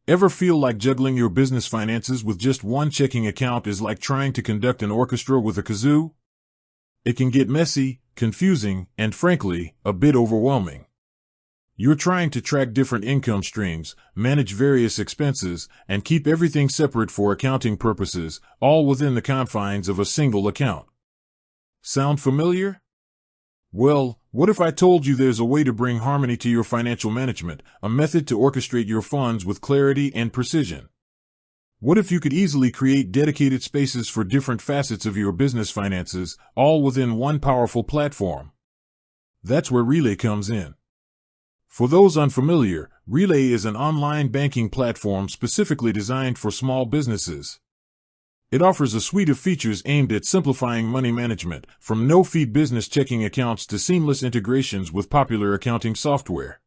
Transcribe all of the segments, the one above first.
Ever feel like juggling your business finances with just one checking account is like trying to conduct an orchestra with a kazoo? It can get messy, confusing, and frankly, a bit overwhelming. You're trying to track different income streams, manage various expenses, and keep everything separate for accounting purposes, all within the confines of a single account. Sound familiar? Well, what if I told you there's a way to bring harmony to your financial management, a method to orchestrate your funds with clarity and precision? What if you could easily create dedicated spaces for different facets of your business finances, all within one powerful platform? That's where Relay comes in. For those unfamiliar, Relay is an online banking platform specifically designed for small businesses. It offers a suite of features aimed at simplifying money management, from no-fee business checking accounts to seamless integrations with popular accounting software.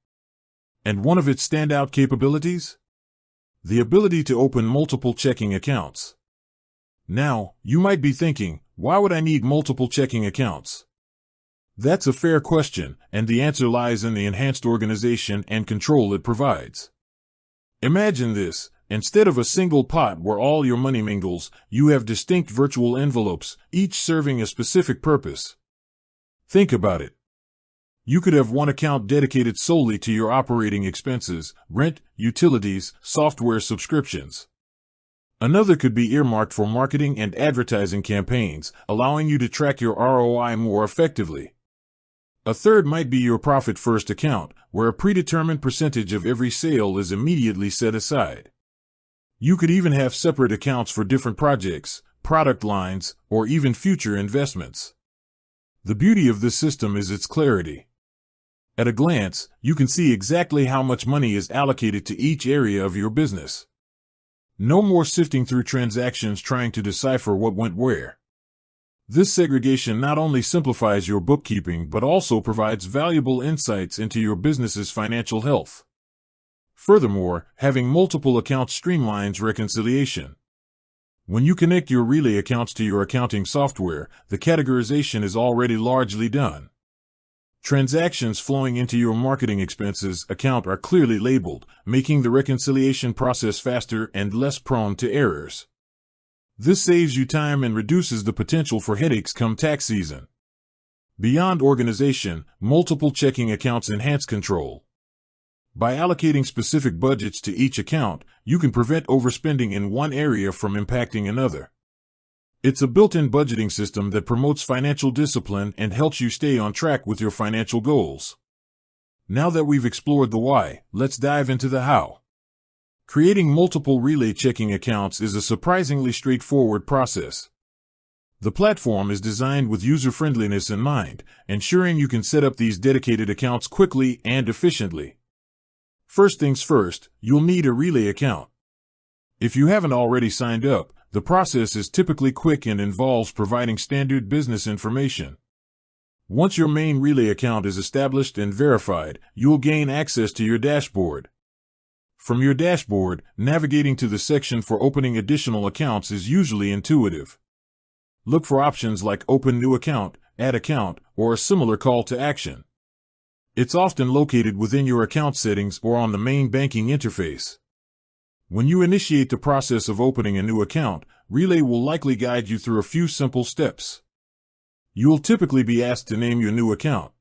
And one of its standout capabilities? The ability to open multiple checking accounts. Now, you might be thinking, why would I need multiple checking accounts? That's a fair question, and the answer lies in the enhanced organization and control it provides. Imagine this. Instead of a single pot where all your money mingles, you have distinct virtual envelopes, each serving a specific purpose. Think about it. You could have one account dedicated solely to your operating expenses, rent, utilities, software subscriptions. Another could be earmarked for marketing and advertising campaigns, allowing you to track your ROI more effectively. A third might be your profit-first account, where a predetermined percentage of every sale is immediately set aside. You could even have separate accounts for different projects, product lines, or even future investments. The beauty of this system is its clarity. At a glance, you can see exactly how much money is allocated to each area of your business. No more sifting through transactions trying to decipher what went where. This segregation not only simplifies your bookkeeping but also provides valuable insights into your business's financial health. Furthermore, having multiple accounts streamlines reconciliation. When you connect your Relay accounts to your accounting software, the categorization is already largely done. Transactions flowing into your marketing expenses account are clearly labeled, making the reconciliation process faster and less prone to errors. This saves you time and reduces the potential for headaches come tax season. Beyond organization, multiple checking accounts enhance control. By allocating specific budgets to each account, you can prevent overspending in one area from impacting another. It's a built-in budgeting system that promotes financial discipline and helps you stay on track with your financial goals. Now that we've explored the why, let's dive into the how. Creating multiple Relay checking accounts is a surprisingly straightforward process. The platform is designed with user-friendliness in mind, ensuring you can set up these dedicated accounts quickly and efficiently. First things first, you'll need a Relay account. If you haven't already signed up, the process is typically quick and involves providing standard business information. Once your main Relay account is established and verified, you'll gain access to your dashboard. From your dashboard, navigating to the section for opening additional accounts is usually intuitive. Look for options like Open New Account, Add Account, or a similar call to action. It's often located within your account settings or on the main banking interface. When you initiate the process of opening a new account, Relay will likely guide you through a few simple steps. You'll typically be asked to name your new account.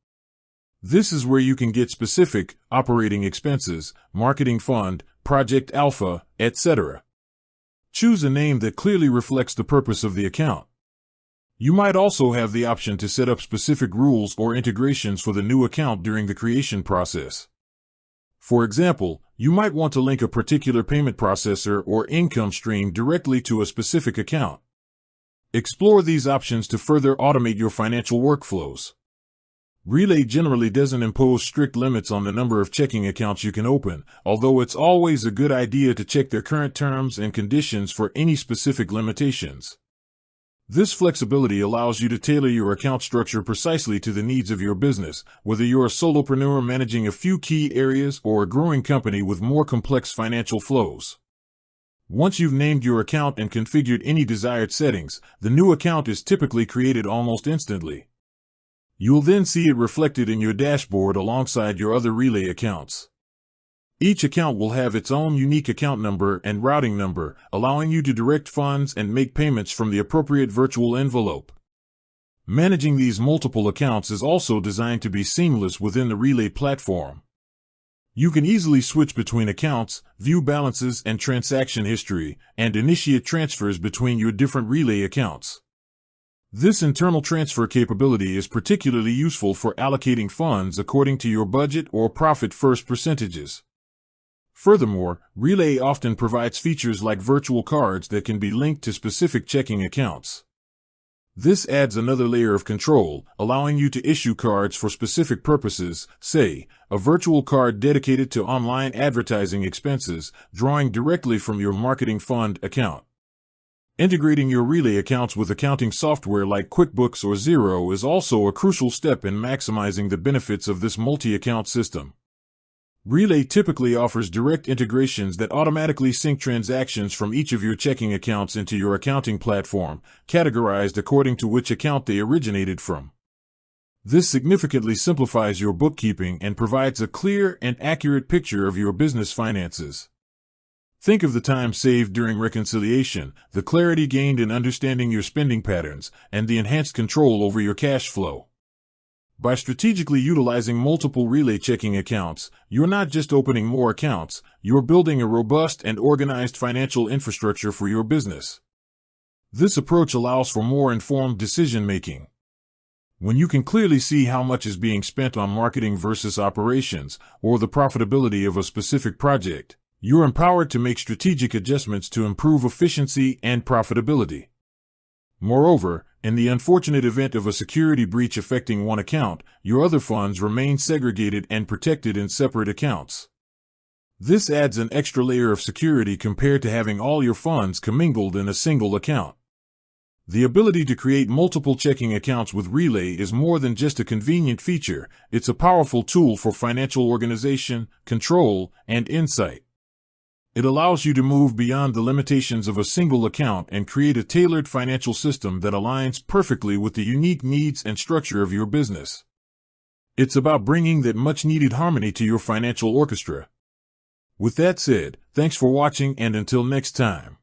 This is where you can get specific, operating expenses, marketing fund, project alpha, etc. Choose a name that clearly reflects the purpose of the account. You might also have the option to set up specific rules or integrations for the new account during the creation process. For example, you might want to link a particular payment processor or income stream directly to a specific account. Explore these options to further automate your financial workflows. Relay generally doesn't impose strict limits on the number of checking accounts you can open, although it's always a good idea to check their current terms and conditions for any specific limitations. This flexibility allows you to tailor your account structure precisely to the needs of your business, whether you're a solopreneur managing a few key areas or a growing company with more complex financial flows. Once you've named your account and configured any desired settings, the new account is typically created almost instantly. You'll then see it reflected in your dashboard alongside your other Relay accounts. Each account will have its own unique account number and routing number, allowing you to direct funds and make payments from the appropriate virtual envelope. Managing these multiple accounts is also designed to be seamless within the Relay platform. You can easily switch between accounts, view balances and transaction history, and initiate transfers between your different Relay accounts. This internal transfer capability is particularly useful for allocating funds according to your budget or profit-first percentages. Furthermore, Relay often provides features like virtual cards that can be linked to specific checking accounts. This adds another layer of control, allowing you to issue cards for specific purposes, say, a virtual card dedicated to online advertising expenses, drawing directly from your marketing fund account. Integrating your Relay accounts with accounting software like QuickBooks or Xero is also a crucial step in maximizing the benefits of this multi-account system. Relay typically offers direct integrations that automatically sync transactions from each of your checking accounts into your accounting platform, categorized according to which account they originated from. This significantly simplifies your bookkeeping and provides a clear and accurate picture of your business finances. Think of the time saved during reconciliation, the clarity gained in understanding your spending patterns, and the enhanced control over your cash flow. By strategically utilizing multiple Relay checking accounts, you're not just opening more accounts, you're building a robust and organized financial infrastructure for your business. This approach allows for more informed decision-making. When you can clearly see how much is being spent on marketing versus operations, or the profitability of a specific project, you're empowered to make strategic adjustments to improve efficiency and profitability. Moreover, in the unfortunate event of a security breach affecting one account, your other funds remain segregated and protected in separate accounts. This adds an extra layer of security compared to having all your funds commingled in a single account. The ability to create multiple checking accounts with Relay is more than just a convenient feature, it's a powerful tool for financial organization, control, and insight. It allows you to move beyond the limitations of a single account and create a tailored financial system that aligns perfectly with the unique needs and structure of your business. It's about bringing that much-needed harmony to your financial orchestra. With that said, thanks for watching and until next time.